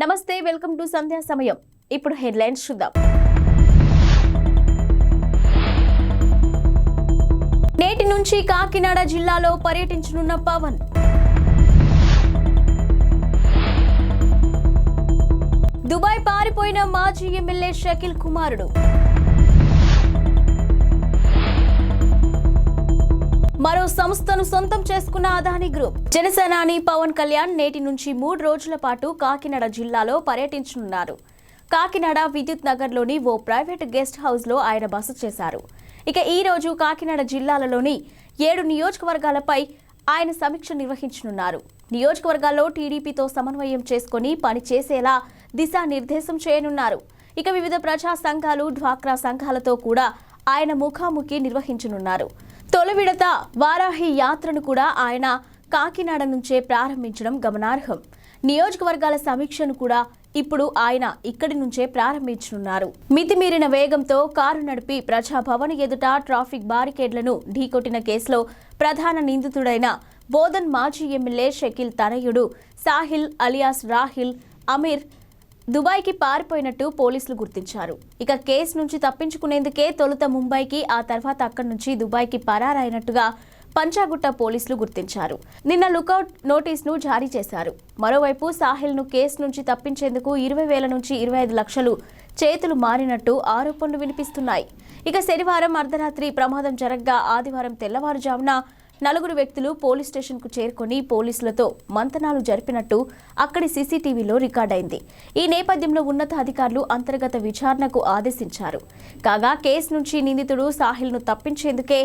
నమస్తే welcome to సంధ్యా సమయం. ఇప్పుడు హెడ్లైన్స్ చూద్దాం. నేటి నుంచి కాకినాడ జిల్లాలో పర్యటించనున్న పవన్. దుబాయ్ పారిపోయిన మాజీ ఎమ్మెల్యే షకీల్ కుమారుడు. మరో సంస్థను సొంతం చేసుకున్న అదానీ గ్రూప్. జనసేనాని పవన్ కళ్యాణ్ నేటి నుంచి 3 రోజుల పాటు కాకినాడ జిల్లాలో పర్యటించనున్నారు. కాకినాడ విద్యుత్ నగర్లోని ఓ ప్రైవేట్ గెస్ట్ హౌస్ లో ఆయన బస చేశారు. ఇక ఈ రోజు కాకినాడ జిల్లాలలోని 7 నియోజకవర్గాలపై ఆయన సమీక్ష నిర్వహించనున్నారు. నియోజకవర్గాల్లో టీడీపీతో సమన్వయం చేసుకుని పనిచేసేలా దిశానిర్దేశం చేయనున్నారు. ఇక వివిధ ప్రజా సంఘాలు, డ్వాక్రా సంఘాలతో కూడా ఆయన ముఖాముఖి నిర్వహించనున్నారు. తొలి విడత వారాహి యాత్రను కూడా ఆయన కాకినాడ నుంచే ప్రారంభించడం గమనార్హం. నియోజకవర్గాల సమీక్షను కూడా ఇప్పుడు ఆయన ఇక్కడి నుంచే ప్రారంభించనున్నారు. మితిమీరిన వేగంతో కారు నడిపి ప్రజాభవన్ ఎదుట ట్రాఫిక్ బారికేడ్లను ఢీకొట్టిన కేసులో ప్రధాన నిందితుడైన బోధన్ మాజీ ఎమ్మెల్యే షకీల్ తనయుడు సాహిల్ అలియాస్ రాహిల్ అమీర్ దుబాయ్కి పారిపోయినట్టు పోలీసులు గుర్తించారు. ఇక కేసు నుంచి తప్పించుకునేందుకే తొలుత ముంబైకి, ఆ తర్వాత అక్కడి నుంచి దుబాయ్కి పరారైనట్టుగా పంచాగుట్ట పోలీసులు గుర్తించారు. నిన్న లుకౌట్ నోటీసును జారీ చేశారు. మరోవైపు సాహిల్ను కేసు నుంచి తప్పించేందుకు 20,000 నుంచి 25 లక్షలు చేతులు మారినట్టు ఆరోపణలు వినిపిస్తున్నాయి. ఇక శనివారం అర్ధరాత్రి ప్రమాదం జరగ్గా ఆదివారం తెల్లవారుజామున 4 వ్యక్తులు పోలీస్ స్టేషన్ కు చేరుకుని పోలీసులతో మంతనాలు జరిపినట్టు అక్కడి సీసీటీవీలో రికార్డైంది. ఈ నేపథ్యంలో ఉన్నతాధికారులు అంతర్గత విచారణకు ఆదేశించారు. కాగా కేసు నుంచి నిందితుడు సాహిల్ ను తప్పించేందుకే,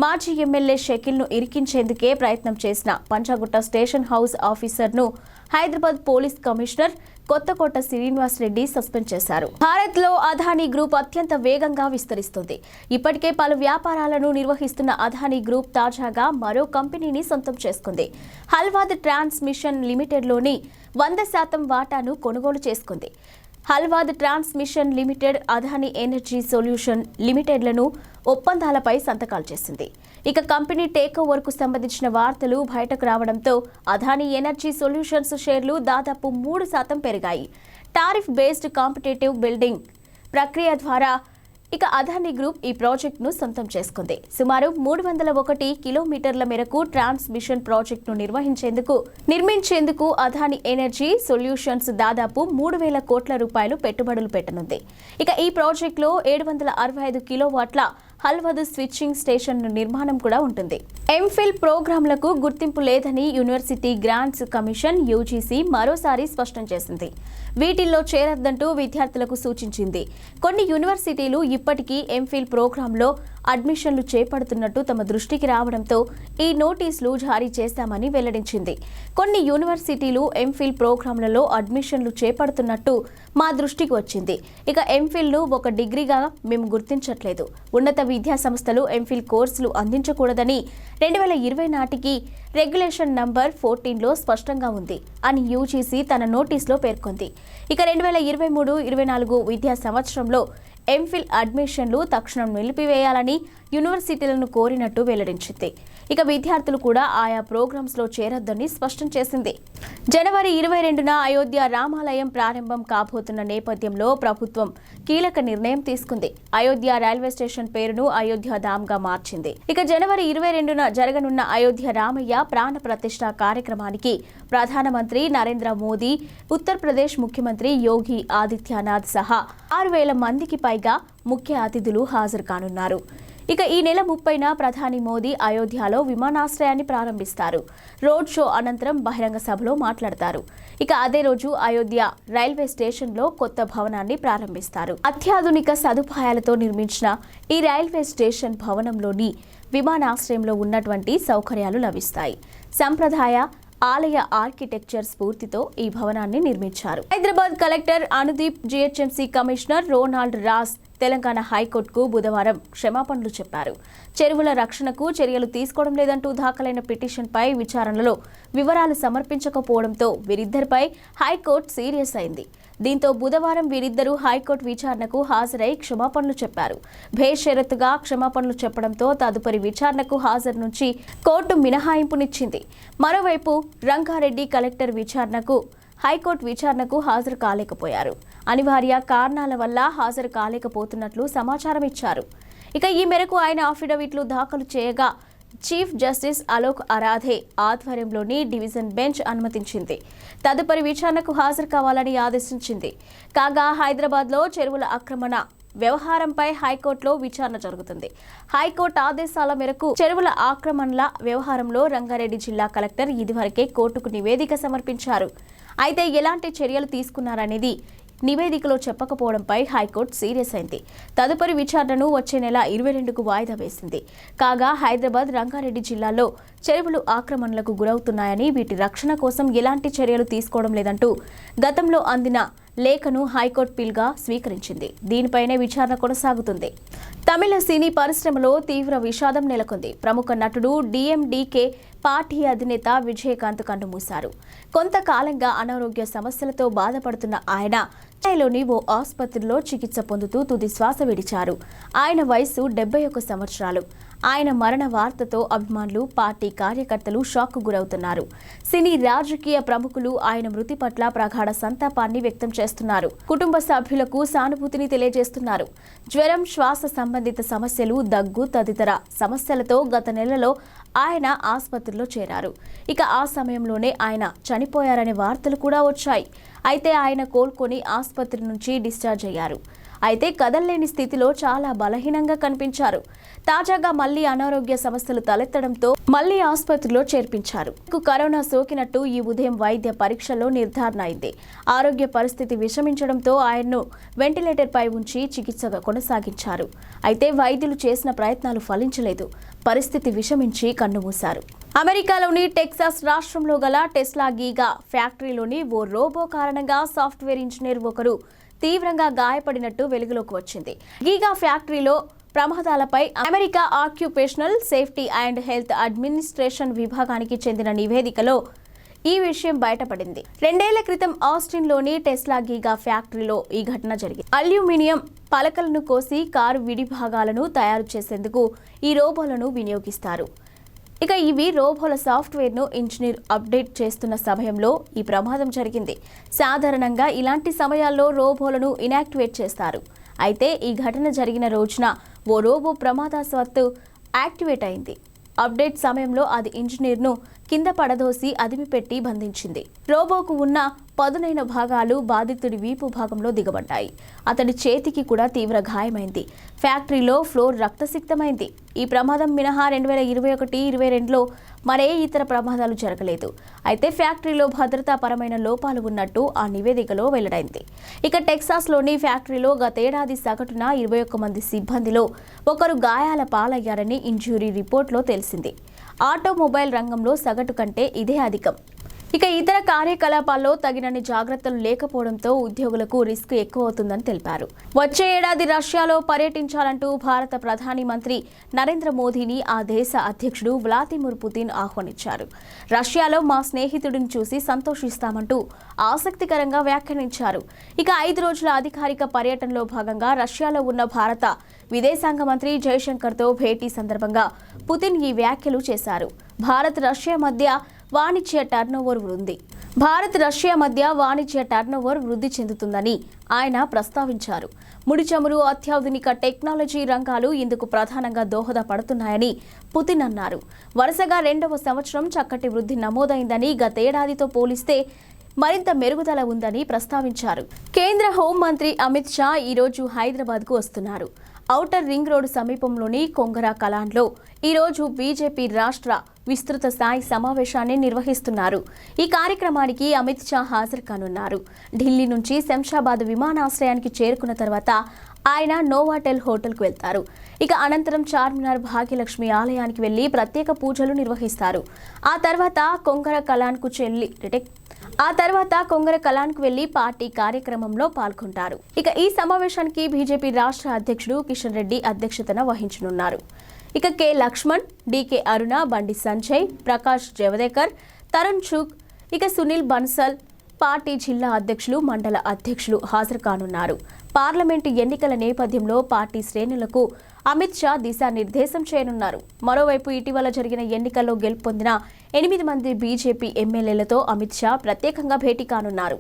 మాజీ ఎమ్మెల్యే షకీల్ ను ఇరికించేందుకే ప్రయత్నం చేసిన పంచాగుట్ట స్టేషన్ హౌస్ ఆఫీసర్ ను Hyderabad police commissioner Kothakota Srinivas Reddy suspend చేశారు. భారత్ లో అదానీ గ్రూప్ అత్యంత వేగంగా విస్తరిస్తుంది. ఇప్పటికే పలు వ్యాపారాలను నిర్వహిస్తున్న అదానీ గ్రూప్ తాజాగా మరో కంపెనీని సొంతం చేసుకుంది. హల్వాద్ ట్రాన్స్మిషన్ లిమిటెడ్ లోని 100% వాటాను కొనుగోలు చేసుకుంది. Halvad transmission limited, Adani energy solution లిమిటెడ్లను ఒప్పందాలపై సంతకాలు చేసింది. ఇక కంపెనీ టేక్ ఓవర్ కు సంబంధించిన వార్తలు బయటకు రావడంతో అదానీ ఎనర్జీ సొల్యూషన్స్ షేర్లు దాదాపు 3% పెరిగాయి. టారిఫ్ బేస్డ్ కాంపిటేటివ్ బిల్డింగ్ ప్రక్రియ ద్వారా ఇక అదానీ గ్రూప్ ఈ ప్రాజెక్టును సొంతం చేసుకుంది. సుమారు 301 కిలోమీటర్ల మేరకు ట్రాన్స్మిషన్ ప్రాజెక్టును నిర్మించేందుకు అదానీ ఎనర్జీ సొల్యూషన్స్ దాదాపు 3,000 కోట్ల రూపాయలు పెట్టుబడులు పెట్టనుంది. ఇక ఈ ప్రాజెక్టులో 765 కిలోవాట్ల హల్వాద్ స్విచ్చింగ్ స్టేషన్ నిర్మాణం కూడా ఉంటుంది. ఎంఫిల్ ప్రోగ్రాంలకు గుర్తింపు లేదని యూనివర్సిటీ గ్రాంట్స్ కమిషన్ యూజీసీ మరోసారి స్పష్టం చేసింది. వీటిల్లో చేరొద్దంటూ విద్యార్థులకు సూచించింది. కొన్ని యూనివర్సిటీలు ఇప్పటికీ ఎంఫిల్ ప్రోగ్రాంలో అడ్మిషన్లు చేపడుతున్నట్టు తమ దృష్టికి రావడంతో ఈ నోటీసులు జారీ చేశామని వెల్లడించింది. కొన్ని యూనివర్సిటీలు ఎంఫిల్ ప్రోగ్రాంలలో అడ్మిషన్లు చేపడుతున్నట్టు మా దృష్టికి వచ్చింది. ఇక ఎంఫిల్ ను ఒక డిగ్రీగా మేము గుర్తించట్లేదు. ఉన్నత విద్యా సంస్థలు ఎంఫిల్ కోర్సులు అందించకూడదని 2020 నాటికి రెగ్యులేషన్ నంబర్ 14లో స్పష్టంగా ఉంది అని యూజీసీ తన నోటీసులో పేర్కొంది. ఇక 2023-24 విద్యా సంవత్సరంలో ఎంఫిల్ అడ్మిషన్లు తక్షణం నిలిపివేయాలని యూనివర్సిటీలను కోరినట్టు వెల్లడించింది. ఇక విద్యార్థులు కూడా ఆయా ప్రోగ్రామ్స్ లో చేరొద్దని స్పష్టం చేసింది. జనవరి 22న అయోధ్య రామాలయం ప్రారంభం కాబోతున్న నేపథ్యంలో ప్రభుత్వం కీలక నిర్ణయం తీసుకుంది. అయోధ్య రైల్వే స్టేషన్ పేరును అయోధ్య ధామ్ గా మార్చింది. ఇక జనవరి 22న జరగనున్న అయోధ్య రామయ్య ప్రాణ ప్రతిష్ఠ కార్యక్రమానికి ప్రధానమంత్రి నరేంద్ర మోదీ, ఉత్తరప్రదేశ్ ముఖ్యమంత్రి యోగి ఆదిత్యనాథ్ సహా 6,000 మందికి పైగా ముఖ్య అతిథులు హాజరు కానున్నారు. ఇక ఈ నెల 30న ప్రధాని మోదీ అయోధ్యలో విమానాశ్రయాన్ని ప్రారంభిస్తారు. రోడ్ షో అనంతరం బహిరంగ సభలో మాట్లాడతారు. ఇక అదే రోజు అయోధ్య రైల్వే స్టేషన్లో కొత్త భవనాన్ని ప్రారంభిస్తారు. అత్యాధునిక సదుపాయాలతో నిర్మించిన ఈ రైల్వే స్టేషన్ భవనంలోని విమానాశ్రయంలో ఉన్నటువంటి సౌకర్యాలు లభిస్తాయి. సంప్రదాయ ఆలయ ఆర్కిటెక్చర్ స్ఫూర్తితో ఈ భవనాన్ని నిర్మించారు. Hyderabad collector Anudeep, GHMC commissioner Ronald Ross Telangana హైకోర్టుకు బుధవారం క్షమాపణలు చెప్పారు. చెరువుల రక్షణకు చర్యలు తీసుకోవడం లేదంటూ దాఖలైన పిటిషన్పై విచారణలో వివరాలు సమర్పించకపోవడంతో వీరిద్దరిపై హైకోర్టు సీరియస్ అయింది. దీంతో బుధవారం వీరిద్దరూ హైకోర్టు విచారణకు హాజరై క్షమాపణలు చెప్పారు. బేషరతుగా క్షమాపణలు చెప్పడంతో తదుపరి విచారణకు హాజరు నుంచి కోర్టు మినహాయింపునిచ్చింది. మరోవైపు రంగారెడ్డి కలెక్టర్ విచారణకు హైకోర్టు విచారణకు హాజరు కాలేకపోయారు. అనివార్య కారణాల వల్ల హాజరు కాలేకపోతున్నట్లు సమాచారం ఇచ్చారు. ఇక ఈ మేరకు ఆయన అఫిడవిట్లు దాఖలు చేయగా చీఫ్ జస్టిస్ అలోక్ అరాధే ఆధ్వర్యంలోని డివిజన్ బెంచ్ అనుమతించింది. తదుపరి విచారణకు హాజరు కావాలని ఆదేశించింది. కాగా హైదరాబాద్లో చెరువుల ఆక్రమణ వ్యవహారంపై హైకోర్టులో విచారణ జరుగుతుంది. హైకోర్టు ఆదేశాల మేరకు చెరువుల ఆక్రమణల వ్యవహారంలో రంగారెడ్డి జిల్లా కలెక్టర్ ఇదివరకే కోర్టుకు నివేదిక సమర్పించారు. అయితే ఎలాంటి చర్యలు తీసుకున్నారనేది నివేదికలో చెప్పకపోవడంపై హైకోర్టు సీరియస్ అయింది. తదుపరి విచారణను వచ్చే నెల 22కు వాయిదా వేసింది. కాగా హైదరాబాద్, రంగారెడ్డి జిల్లాల్లో చెరువులు ఆక్రమణలకు గురవుతున్నాయని, వీటి రక్షణ కోసం ఎలాంటి చర్యలు తీసుకోవడం లేదంటూ గతంలో అందిన లేఖను హైకోర్టు పిల్గా స్వీకరించింది. దీనిపైనే విచారణ కొనసాగుతుంది. తమిళ సినీ పరిశ్రమలో తీవ్ర విషాదం నెలకొంది. ప్రముఖ నటుడు డిఎండికే పార్టీ అధినేత విజయకాంత్ కన్నుమూశారు. కొంతకాలంగా అనారోగ్య సమస్యలతో బాధపడుతున్న ఆయన చెన్నైలోని ఓ ఆసుపత్రిలో చికిత్స పొందుతూ తుది శ్వాస విడిచారు. ఆయన వయసు 71 సంవత్సరాలు. ఆయన మరణ వార్తతో అభిమానులు, పార్టీ కార్యకర్తలు షాక్కు గురవుతున్నారు. సినీ, రాజకీయ ప్రముఖులు ఆయన మృతి పట్ల ప్రగాఢ సంతాపాన్ని వ్యక్తం చేస్తున్నారు. కుటుంబ సభ్యులకు సానుభూతిని తెలియజేస్తున్నారు. జ్వరం, శ్వాస సంబంధిత సమస్యలు, దగ్గు తదితర సమస్యలతో గత నెలలో ఆయన ఆసుపత్రిలో చేరారు. ఇక ఆ సమయంలోనే ఆయన చనిపోయారనే వార్తలు కూడా వచ్చాయి. అయితే ఆయన కోలుకొని ఆసుపత్రి నుంచి డిశ్చార్జ్ అయ్యారు. అయితే కదల్లేని స్థితిలో చాలా బలహీనంగా కనిపించారు. తాజాగా మళ్లీ అనారోగ్య సమస్యలు తలెత్తడంతో మళ్లీ ఆసుపత్రిలో చేర్పించారు. కరోనా సోకినట్టు ఈ ఉదయం వైద్య పరీక్షల్లో నిర్ధారణ అయింది. ఆరోగ్య పరిస్థితి విషమించడంతో ఆయన్ను వెంటిలేటర్పై ఉంచి చికిత్స కొనసాగించారు. అయితే వైద్యులు చేసిన ప్రయత్నాలు ఫలించలేదు. పరిస్థితి విషమించి కన్నుమూశారు. అమెరికాలోని టెక్సాస్ రాష్ట్రంలో గల టెస్లా గీగా ఫ్యాక్టరీలోని ఓ రోబో కారణంగా సాఫ్ట్వేర్ ఇంజనీర్ ఒకరు తీవ్రంగా గాయపడినట్టు వెలుగులోకి వచ్చింది. గీగా ఫ్యాక్టరీలో ప్రమాదాలపై America occupational safety and health administration విభాగానికి చెందిన నివేదికలో ఈ విషయం బయటపడింది. 2 ఏళ్ల క్రితం ఆస్టిన్లోని టెస్లా గీగా ఫ్యాక్టరీలో ఈ ఘటన జరిగింది. అల్యూమినియం పలకలను కోసి కారు విడి భాగాలను తయారు చేసేందుకు ఈ రోబోలను వినియోగిస్తారు. ఇక ఇవి రోబోల సాఫ్ట్వేర్ను ఇంజనీర్ అప్డేట్ చేస్తున్న సమయంలో ఈ ప్రమాదం జరిగింది. సాధారణంగా ఇలాంటి సమయాల్లో రోబోలను ఇనాక్టివేట్ చేస్తారు. అయితే ఈ ఘటన జరిగిన రోజున ఓ రోబో ప్రమాదవశాత్తు యాక్టివేట్ అయింది. అప్డేట్ సమయంలో అది ఇంజనీర్ను కింద పడదోసి అదిమిపెట్టి బంధించింది. రోబోకు ఉన్న పదునైన భాగాలు బాధితుడి వీపు భాగంలో దిగబడ్డాయి. అతడి చేతికి కూడా తీవ్ర గాయమైంది. ఫ్యాక్టరీలో ఫ్లోర్ రక్తసిక్తమైంది. ఈ ప్రమాదం మినహా 2021-22లో మరే ఇతర ప్రమాదాలు జరగలేదు. అయితే ఫ్యాక్టరీలో భద్రతాపరమైన లోపాలు ఉన్నట్టు ఆ నివేదికలో వెల్లడైంది. ఇక టెక్సాస్లోని ఫ్యాక్టరీలో గతేడాది సగటున 21 మంది సిబ్బందిలో ఒకరు గాయాల పాలయ్యారని ఇంజ్యూరీ రిపోర్ట్లో తెలిసింది. ఆటోమొబైల్ రంగంలో సగటు కంటే ఇదే అధికం. ఇక ఇతర కార్యకలాపాల్లో తగినన్ని జాగ్రత్తలు లేకపోవడంతో ఉద్యోగులకు రిస్క్ ఎక్కువ అవుతుందని తెలిపారు. వచ్చే ఏడాది రష్యాలో పర్యటించాలంటూ భారత ప్రధాని మంత్రి నరేంద్ర మోదీని ఆ దేశ అధ్యక్షుడు వ్లాదిమిర్ పుతిన్ ఆహ్వానించారు. రష్యాలో మా స్నేహితుడిని చూసి సంతోషిస్తామంటూ ఆసక్తికరంగా వ్యాఖ్యానించారు. ఇక 5 రోజుల అధికారిక పర్యటనలో భాగంగా రష్యాలో ఉన్న భారత విదేశాంగ మంత్రి జయశంకర్తో భేటీ సందర్భంగా పుతిన్ ఈ వ్యాఖ్యలు చేశారు. భారత్ రష్యా మధ్య వాణిజ్య టర్నోవర్ వృద్ధి చెందుతుందని ఆయన ప్రస్తావించారు. ముడి చమురు, అత్యాధునిక టెక్నాలజీ రంగాలు ఇందుకు ప్రధానంగా దోహదపడుతున్నాయని పుతిన్ అన్నారు. వరుసగా 2వ సంవత్సరం చక్కటి వృద్ధి నమోదైందని, గతేడాదితో పోలిస్తే మరింత మెరుగుదల ఉందని ప్రస్తావించారు. కేంద్ర హోంమంత్రి అమిత్ షా ఈరోజు హైదరాబాద్కు వస్తున్నారు. ఔటర్ రింగ్ రోడ్డు సమీపంలోని కొంగరా కలాన్లో ఈరోజు బీజేపీ రాష్ట్ర విస్తృత స్థాయి సమావేశాన్ని నిర్వహిస్తున్నారు. ఈ కార్యక్రమానికి అమిత్ షా హాజరు కానున్నారు. ఢిల్లీ నుంచి శంషాబాద్ విమానాశ్రయానికి చేరుకున్న తర్వాత ఆయన నోవాటెల్ హోటల్కు వెళ్తారు. ఇక అనంతరం చార్మినార్ భాగ్యలక్ష్మి ఆలయానికి వెళ్లి ప్రత్యేక పూజలు నిర్వహిస్తారు. ఆ తర్వాత కొంగర కలాన్కు వెళ్లి పార్టీ కార్యక్రమంలో పాల్గొంటారు. ఇక ఈ సమావేశానికి బీజేపీ రాష్ట్ర అధ్యక్షుడు కిషన్ రెడ్డి అధ్యక్షతన వహించనున్నారు. ఇక కె లక్ష్మణ్, డికే అరుణ, బండి సంజయ్, ప్రకాష్ జవదేకర్, తరుణ్ చుగ్, ఇక సునీల్ బన్సల్, పార్టీ జిల్లా అధ్యక్షులు, మండల అధ్యక్షులు హాజరు కానున్నారు. పార్లమెంటు ఎన్నికల నేపథ్యంలో పార్టీ శ్రేణులకు అమిత్ షా దిశానిర్దేశం చేయనున్నారు. మరోవైపు ఇటీవల జరిగిన ఎన్నికల్లో గెలుపొందిన 8 మంది బీజేపీ ఎమ్మెల్యేలతో అమిత్ షా ప్రత్యేకంగా భేటీ కానున్నారు.